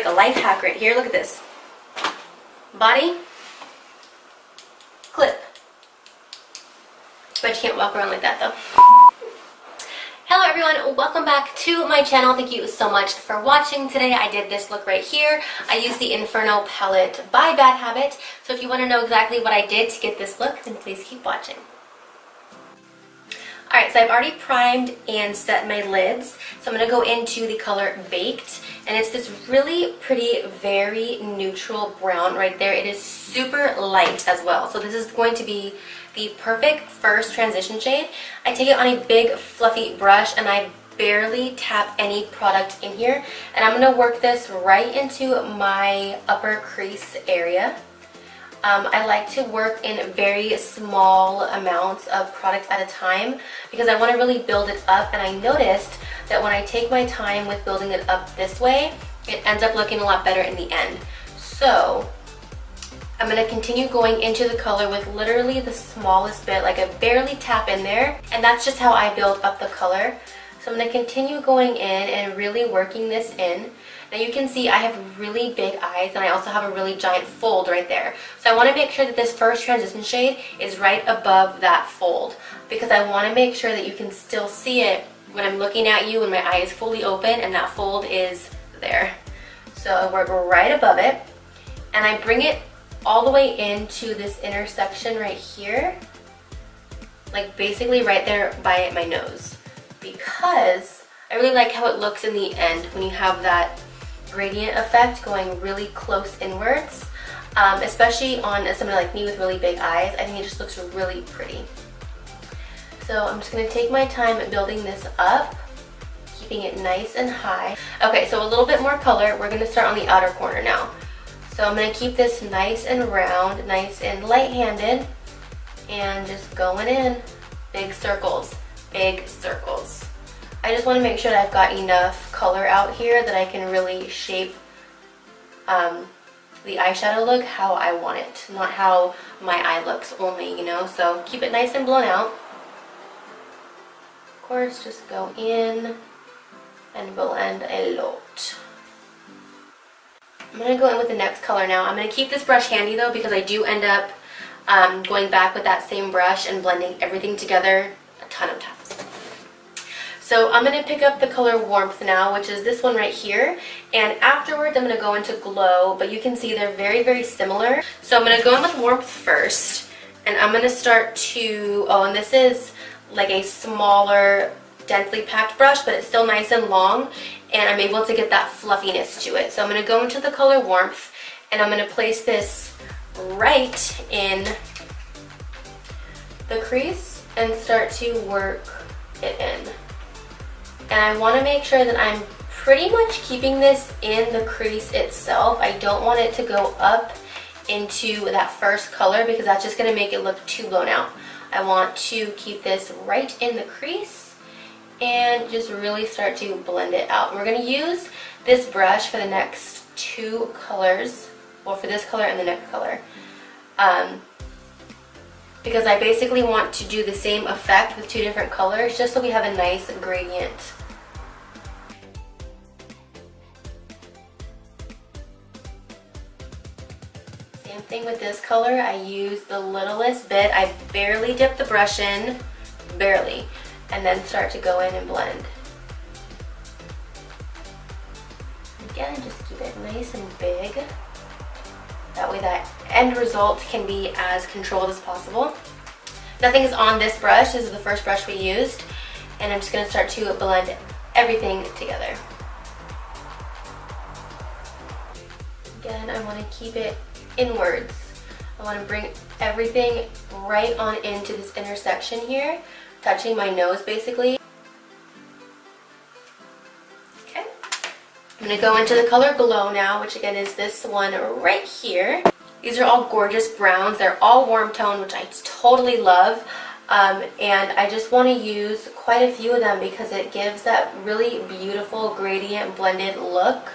like a life hack right here. Look at this. Body, clip. But you can't walk around like that though. Hello everyone, welcome back to my channel. Thank you so much for watching. Today I did this look right here. I used the Inferno palette by Bad Habit. So if you want to know exactly what I did to get this look, then please keep watching. Alright, so I've already primed and set my lids. So I'm going to go into the color Baked. And it's this really pretty, very neutral brown right there. It is super light as well. So this is going to be the perfect first transition shade. I take it on a big fluffy brush and I barely tap any product in here. And I'm going to work this right into my upper crease area. I like to work in very small amounts of product at a time because I want to really build it up, and I noticed that when I take my time with building it up this way, it ends up looking a lot better in the end. So I'm going to continue going into the color with literally the smallest bit, like I barely tap in there, and that's just how I build up the color. So I'm going to continue going in and really working this in. Now you can see I have really big eyes and I also have a really giant fold right there. So I want to make sure that this first transition shade is right above that fold because I want to make sure that you can still see it when I'm looking at you and my eye is fully open and that fold is there. So I work right above it and I bring it all the way into this intersection right here, like basically right there by my nose, because I really like how it looks in the end when you have that gradient effect going really close inwards, especially on somebody like me with really big eyes. I think it just looks really pretty. So I'm just going to take my time building this up, keeping it nice and high. Okay, so a little bit more color. We're going to start on the outer corner now. So I'm going to keep this nice and round, nice and light-handed, and just going in. Big circles, big circles. I just want to make sure that I've got enough color out here that I can really shape the eyeshadow look how I want it, not how my eye looks only, you know. So keep it nice and blown out. Of course, just go in and blend a lot. I'm going to go in with the next color now. I'm going to keep this brush handy though because I do end up going back with that same brush and blending everything together a ton of times. So I'm going to pick up the color Warmth now, which is this one right here. And afterwards I'm going to go into Glow, but you can see they're very, very similar. So I'm going to go in with Warmth first. And I'm going to start to, oh, and this is like a smaller, densely packed brush, but it's still nice and long. And I'm able to get that fluffiness to it. So I'm going to go into the color Warmth. And I'm going to place this right in the crease and start to work it in. And I want to make sure that I'm pretty much keeping this in the crease itself. I don't want it to go up into that first color because that's just going to make it look too blown out. I want to keep this right in the crease and just really start to blend it out. We're going to use this brush for the next two colors, well, for this color and the next color. Because I basically want to do the same effect with two different colors just so we have a nice gradient. Same thing with this color. I use the littlest bit. I barely dip the brush in, barely, and then start to go in and blend. Again, just keep it nice and big. That way that end result can be as controlled as possible. Nothing is on this brush. This is the first brush we used. And I'm just going to start to blend everything together. Again, I want to keep it inwards. I want to bring everything right on into this intersection here, touching my nose basically. I'm going to go into the color Glow now, which again is this one right here. These are all gorgeous browns. They're all warm tone, which I totally love. And I just want to use quite a few of them because it gives that really beautiful gradient blended look.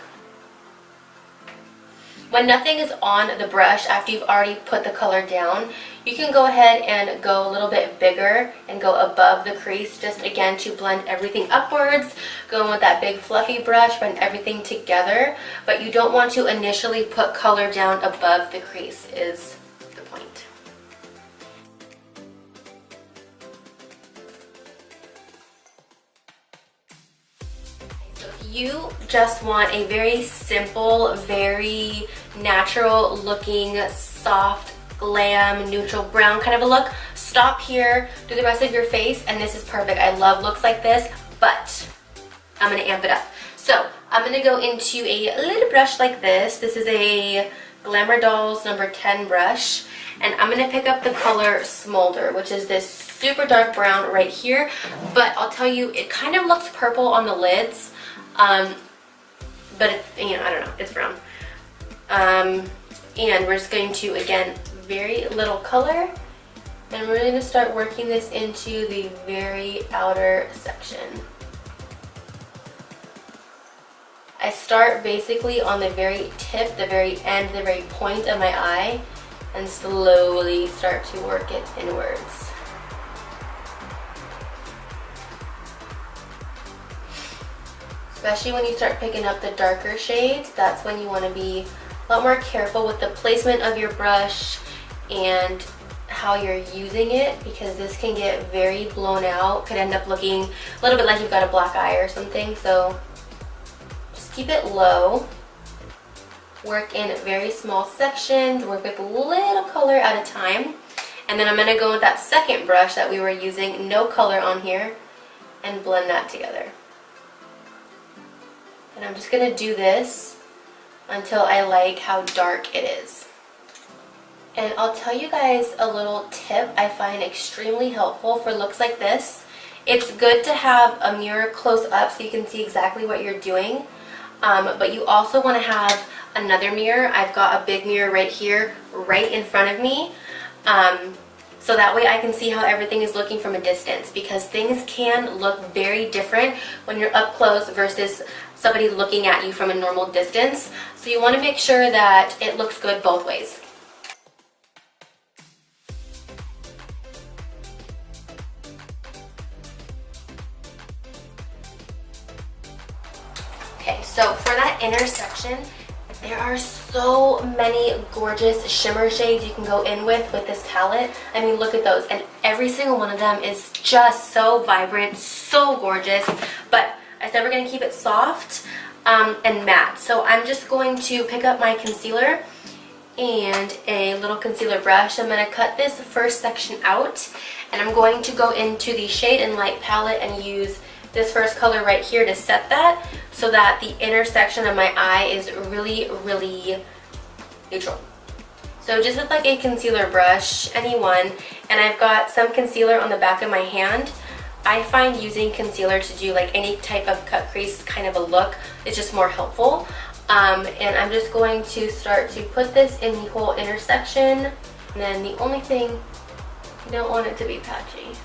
When nothing is on the brush after you've already put the color down, you can go ahead and go a little bit bigger and go above the crease, just again to blend everything upwards, going with that big fluffy brush, blend everything together, but you don't want to initially put color down above the crease is the point. You just want a very simple, very natural looking, soft, glam, neutral brown kind of a look, stop here, do the rest of your face, and this is perfect. I love looks like this, but I'm gonna amp it up. So I'm gonna go into a little brush like this. This is a Glamour Dolls number 10 brush, and I'm gonna pick up the color Smolder, which is this super dark brown right here, but I'll tell you, it kind of looks purple on the lids. But it, you know, I don't know, it's brown. And we're just going to, again, very little color, and we're going to start working this into the very outer section. I start basically on the very tip, the very end, the very point of my eye, and slowly start to work it inwards. Especially when you start picking up the darker shades, that's when you want to be a lot more careful with the placement of your brush and how you're using it, because this can get very blown out, could end up looking a little bit like you've got a black eye or something. So just keep it low, work in very small sections, work with little color at a time, and then I'm going to go with that second brush that we were using, no color on here, and blend that together. And I'm just going to do this until I like how dark it is. And I'll tell you guys a little tip I find extremely helpful for looks like this. It's good to have a mirror close up so you can see exactly what you're doing. But you also want to have another mirror. I've got a big mirror right here, right in front of me. So that way I can see how everything is looking from a distance, because things can look very different when you're up close versus somebody looking at you from a normal distance. So you want to make sure that it looks good both ways. Okay, so for that inner section, there are so many gorgeous shimmer shades you can go in with this palette. I mean, look at those. And every single one of them is just so vibrant, so gorgeous. But I said we're going to keep it soft and matte. So I'm just going to pick up my concealer and a little concealer brush. I'm going to cut this first section out. And I'm going to go into the Shade and Light palette and use this first color right here to set that, so that the inner section of my eye is really, really neutral. So just with like a concealer brush, any one, and I've got some concealer on the back of my hand. I find using concealer to do like any type of cut crease kind of a look is just more helpful. And I'm just going to start to put this in the whole inner section. And then the only thing, you don't want it to be patchy.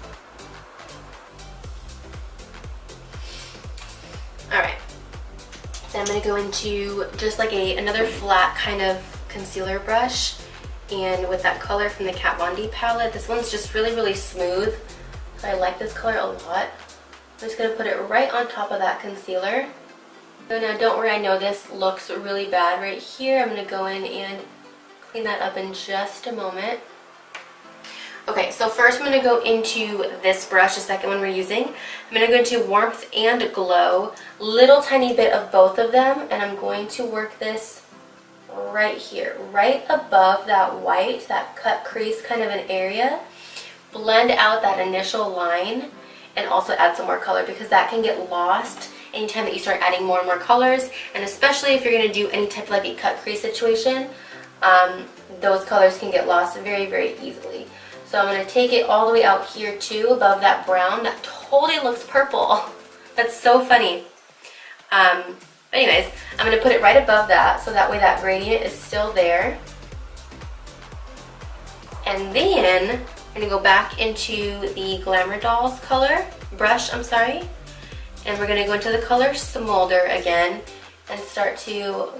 Alright, then I'm going to go into just like another flat kind of concealer brush, and with that color from the Kat Von D palette, this one's just really, really smooth, so I like this color a lot. I'm just going to put it right on top of that concealer. So now don't worry, I know this looks really bad right here. I'm going to go in and clean that up in just a moment. Okay, so first I'm going to go into this brush, the second one we're using. I'm going to go into Warmth and Glow, little tiny bit of both of them, and I'm going to work this right here, right above that white, that cut crease kind of an area. Blend out that initial line and also add some more color, because that can get lost anytime that you start adding more and more colors, and especially if you're going to do any type of like a cut crease situation, those colors can get lost very, very easily. So I'm going to take it all the way out here too, above that brown. That totally looks purple. That's so funny. But anyways, I'm going to put it right above that, so that way that gradient is still there. And then I'm going to go back into the Glamour Dolls brush, and we're going to go into the color Smolder again and start to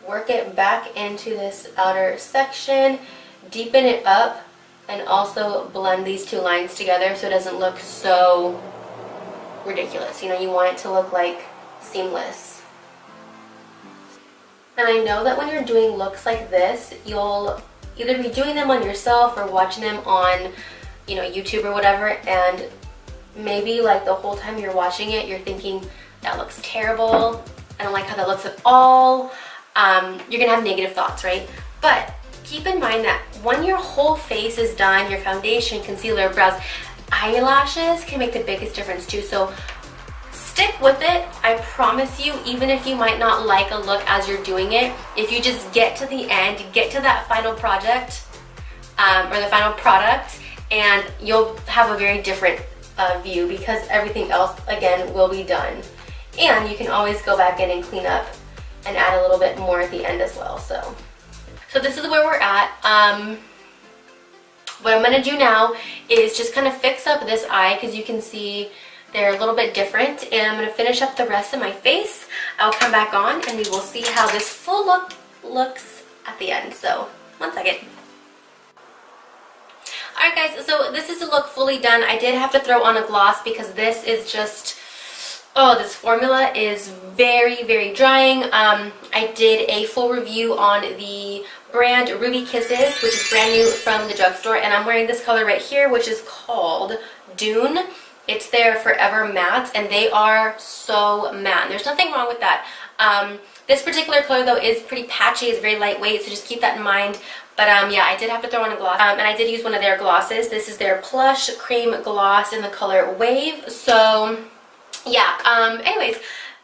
work it back into this outer section, deepen it up, and also blend these two lines together so it doesn't look so ridiculous. You know, you want it to look like seamless. And I know that when you're doing looks like this, you'll either be doing them on yourself or watching them on, you know, YouTube or whatever, and maybe like the whole time you're watching it, you're thinking, that looks terrible, I don't like how that looks at all. You're gonna have negative thoughts, right? But keep in mind that when your whole face is done, your foundation, concealer, brows, eyelashes can make the biggest difference too. So stick with it. I promise you, even if you might not like a look as you're doing it, if you just get to the end, get to that final project or the final product, and you'll have a very different view because everything else, again, will be done. And you can always go back in and clean up and add a little bit more at the end as well. So this is where we're at. What I'm going to do now is just kind of fix up this eye because you can see they're a little bit different, and I'm going to finish up the rest of my face. I'll come back on and we will see how this full look looks at the end. So, one second. Alright guys, so this is the look fully done. I did have to throw on a gloss because this is just, oh, this formula is very, very drying. I did a full review on the brand Ruby Kisses, which is brand new from the drugstore, and I'm wearing this color right here, which is called Dune. It's their Forever Mattes, and they are so matte. There's nothing wrong with that. This particular color, though, is pretty patchy. It's very lightweight, so just keep that in mind. But yeah, I did have to throw on a gloss, and I did use one of their glosses. This is their Plush Cream Gloss in the color Wave. So yeah, anyways,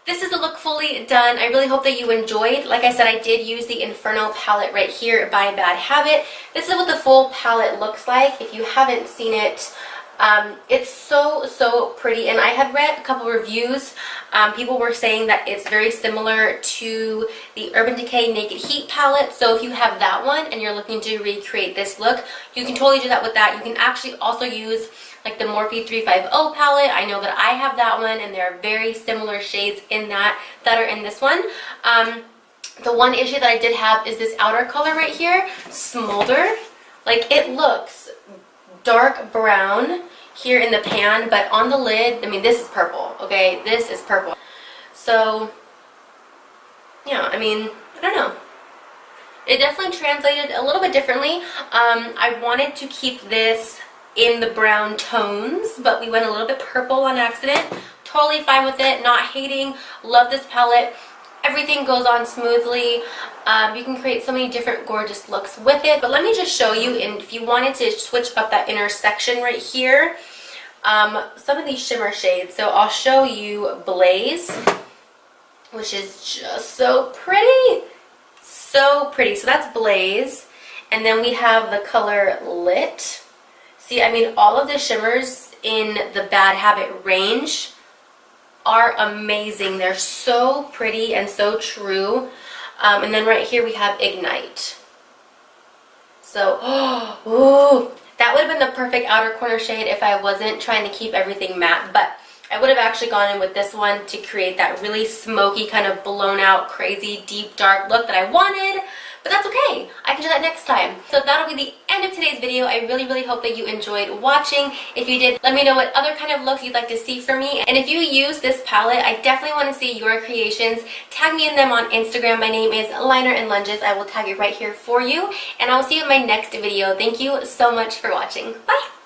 this is the look fully done. I really hope that you enjoyed. Like I said, I did use the Inferno palette right here by Bad Habit. This is what the full palette looks like. If you haven't seen it, it's so pretty, and I had read a couple reviews. People were saying that it's very similar to the Urban Decay Naked Heat palette. So if you have that one and you're looking to recreate this look, you can totally do that with that. You can actually also use like the Morphe 350 palette. I know that I have that one, and there are very similar shades in that are in this one. The one issue that I did have is this outer color right here, Smolder. Like, it looks dark brown here in the pan, but on the lid, I mean, this is purple, okay? This is purple. So, yeah, I mean, I don't know. It definitely translated a little bit differently. I wanted to keep this in the brown tones, but we went a little bit purple on accident. Totally fine with it, not hating, love this palette. Everything goes on smoothly. You can create so many different gorgeous looks with it. But let me just show you, and if you wanted to switch up that intersection right here, some of these shimmer shades. So I'll show you Blaze, which is just so pretty. So pretty. So that's Blaze. And then we have the color Lit. See, I mean, all of the shimmers in the Bad Habit range are amazing. They're so pretty and so true. And then right here we have Ignite. So, oh, that would have been the perfect outer corner shade if I wasn't trying to keep everything matte. But I would have actually gone in with this one to create that really smoky, kind of blown out, crazy, deep, dark look that I wanted. But that's okay. I can do that next time. So that'll be the end of today's video. I really hope that you enjoyed watching. If you did, let me know what other kind of looks you'd like to see from me. And if you use this palette, I definitely want to see your creations. Tag me in them on Instagram. My name is Liner and Lunges. I will tag it right here for you. And I will see you in my next video. Thank you so much for watching. Bye!